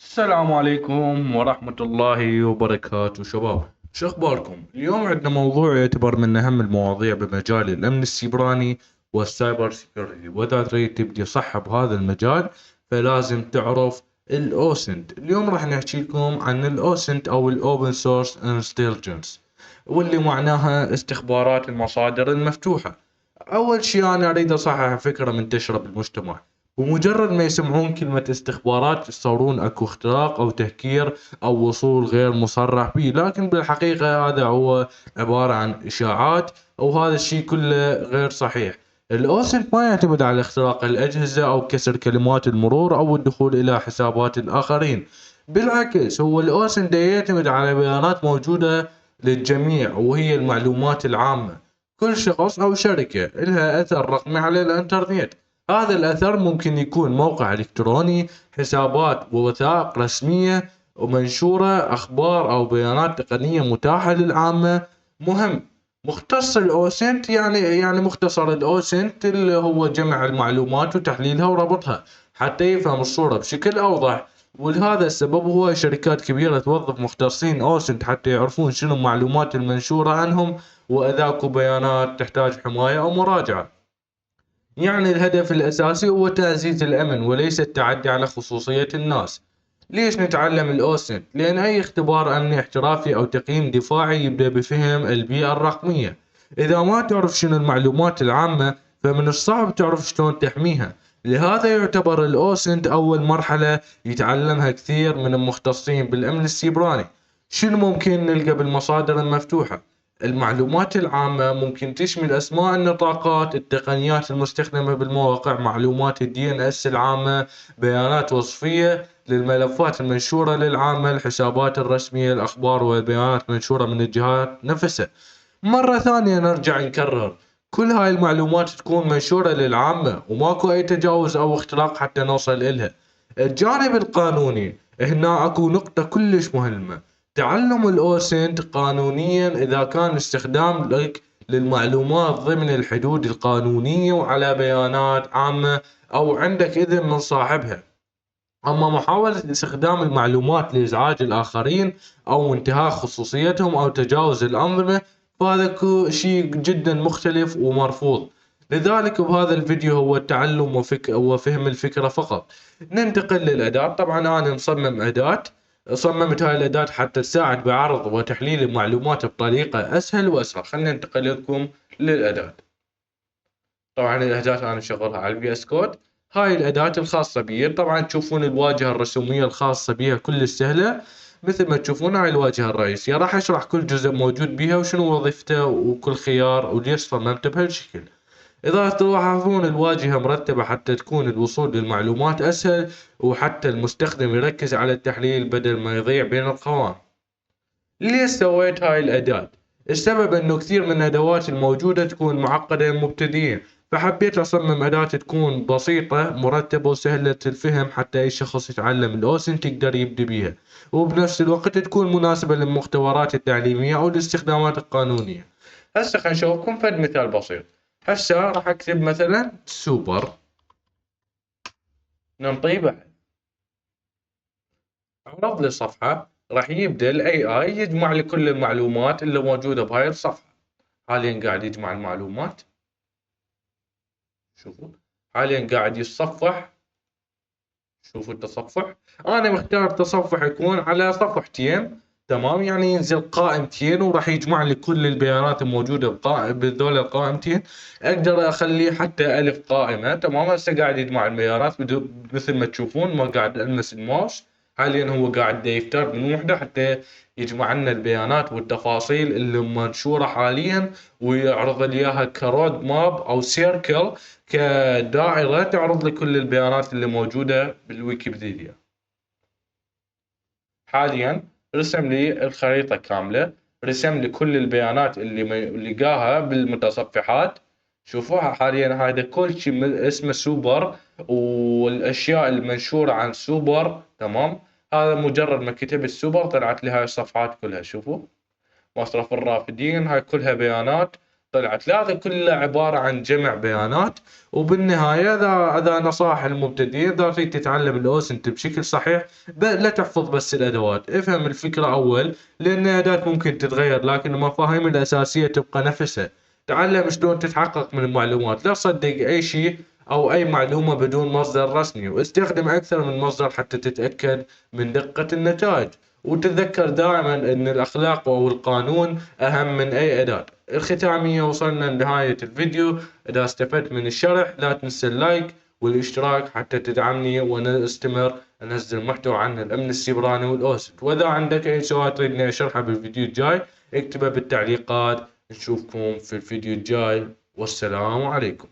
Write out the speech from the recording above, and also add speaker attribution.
Speaker 1: السلام عليكم ورحمة الله وبركاته شباب. شو اخباركم؟ اليوم عندنا موضوع يعتبر من اهم المواضيع بمجال الامن السيبراني والسايبر سيكيورتي، واذا تريد تبدي صح بهذا المجال فلازم تعرف الاوسنت. اليوم راح نحكي لكم عن الاوسنت او الاوبن سورس انتليجنس، واللي معناها استخبارات المصادر المفتوحة. اول شيء انا اريد اصحح فكرة منتشرة بالمجتمع، بمجرد ما يسمعون كلمة استخبارات يتصورون اكو اختراق او تهكير او وصول غير مصرح به، لكن بالحقيقة هذا هو عبارة عن اشاعات، وهذا الشيء كله غير صحيح. الاوسنت ما يعتمد على اختراق الاجهزة او كسر كلمات المرور او الدخول الى حسابات الاخرين. بالعكس، هو الاوسنت يعتمد على بيانات موجودة للجميع، وهي المعلومات العامة. كل شخص او شركة لها اثر رقمي على الانترنت. هذا الأثر ممكن يكون موقع إلكتروني، حسابات ووثائق رسمية ومنشورة، أخبار أو بيانات تقنية متاحة للعامة. مهم. مختص الأوسنت يعني مختصر الأوسنت اللي هو جمع المعلومات وتحليلها وربطها حتى يفهم الصورة بشكل أوضح. ولهذا السبب هو شركات كبيرة توظف مختصين أوسنت حتى يعرفون شنو المعلومات المنشورة عنهم، وإذا اكو بيانات تحتاج حماية أو مراجعة. يعني الهدف الأساسي هو تعزيز الأمن وليس التعدي على خصوصية الناس. ليش نتعلم الأوسنت؟ لأن أي اختبار أمني احترافي أو تقييم دفاعي يبدأ بفهم البيئة الرقمية. إذا ما تعرف شنو المعلومات العامة فمن الصعب تعرف شلون تحميها. لهذا يعتبر الأوسنت أول مرحلة يتعلمها كثير من المختصين بالأمن السيبراني. شنو ممكن نلقى بالمصادر المفتوحة؟ المعلومات العامة ممكن تشمل أسماء النطاقات، التقنيات المستخدمة بالمواقع، معلومات الدي ان اس العامة، بيانات وصفية للملفات المنشورة للعامة، الحسابات الرسمية، الأخبار والبيانات منشورة من الجهات نفسها. مرة ثانية نرجع نكرر، كل هاي المعلومات تكون منشورة للعامة وماكو أي تجاوز أو اختراق حتى نوصل إلها. الجانب القانوني، هنا أكو نقطة كلش مهمة. تعلم الأوسنت قانونيا إذا كان استخدام لك للمعلومات ضمن الحدود القانونية وعلى بيانات عامة أو عندك إذن من صاحبها. أما محاولة استخدام المعلومات لإزعاج الآخرين أو انتهاك خصوصيتهم أو تجاوز الأنظمة فهذا شيء جدا مختلف ومرفوض. لذلك بهذا الفيديو هو التعلم وفهم الفكرة فقط. ننتقل للأداة. طبعا أنا مصمم أداة، صممت هاي الأداة حتى تساعد بعرض وتحليل المعلومات بطريقة أسهل وأسرع. خلينا ننتقل لكم للأداة. طبعا الأداة أنا مشغلها على الفي اس كود. هاي الأداة الخاصة بي. طبعا تشوفون الواجهة الرسومية الخاصة بها كل سهلة. مثل ما تشوفون هاي الواجهة الرئيسية، راح أشرح كل جزء موجود بها وشنو وظيفته وكل خيار وليش صممته بهالشكل. إذا تلاحظون الواجهة مرتبة حتى تكون الوصول للمعلومات أسهل، وحتى المستخدم يركز على التحليل بدل ما يضيع بين القوائم. ليش سويت هاي الأداة؟ السبب إنه كثير من الأدوات الموجودة تكون معقدة للمبتدئين، فحبيت أصمم أداة تكون بسيطة مرتبة وسهلة الفهم حتى أي شخص يتعلم الأوسنت يقدر يبدي بيها، وبنفس الوقت تكون مناسبة للمختبرات التعليمية أو الاستخدامات القانونية. هسه خلينا نشوفكم فد مثال بسيط. هسه راح أكتب مثلا سوبر، ننطيه بعد، عرض لي صفحة. راح يبدأ ال AI يجمع لي كل المعلومات اللي موجودة بهاي الصفحة. حاليا قاعد يجمع المعلومات. شوفوا، حاليا قاعد يتصفح. شوفوا التصفح. انا مختار تصفح يكون على صفحتين، تمام، يعني ينزل قائمتين وراح يجمع لي كل البيانات الموجودة بذول القائمتين. اقدر اخليه حتى الف قائمة. تمام، هسه قاعد يجمع البيانات مثل ما تشوفون ما قاعد المس الماوس. حاليا هو قاعد يفتر من وحدة حتى يجمع لنا البيانات والتفاصيل اللي منشورة حاليا، ويعرض لي اياها كرود ماب او سيركل، كدائرة تعرض لي كل البيانات اللي موجودة بالويكيبيديا. حاليا رسم لي الخريطة كاملة، رسم لي كل البيانات اللي لقاها بالمتصفحات. شوفوها حاليا، هذا كل شيء اسمه سوبر، والاشياء المنشورة عن سوبر. تمام، هذا مجرد ما كتبت سوبر طلعت لي هاي الصفحات كلها. شوفوا، مصرف الرافدين، هاي كلها بيانات طلعت، لا هذا كله عبارة عن جمع بيانات. وبالنهاية إذا نصائح المبتدئين، إذا تريد تتعلم الأوسنت بشكل صحيح، لا تحفظ بس الأدوات، افهم الفكرة أول، لأن الأداة ممكن تتغير لكن المفاهيم الأساسية تبقى نفسها. تعلم شلون تتحقق من المعلومات، لا تصدق أي شيء أو أي معلومة بدون مصدر رسمي، واستخدم أكثر من مصدر حتى تتأكد من دقة النتائج. وتذكر دائما أن الأخلاق أو القانون أهم من أي أداة. الختامية، وصلنا لنهاية الفيديو. إذا استفدت من الشرح لا تنسى اللايك والاشتراك حتى تدعمني ونستمر أنزل محتوى عن الأمن السيبراني والأوسط. وإذا عندك أي سؤال تريدني أشرحه بالفيديو الجاي اكتبه بالتعليقات. نشوفكم في الفيديو الجاي، والسلام عليكم.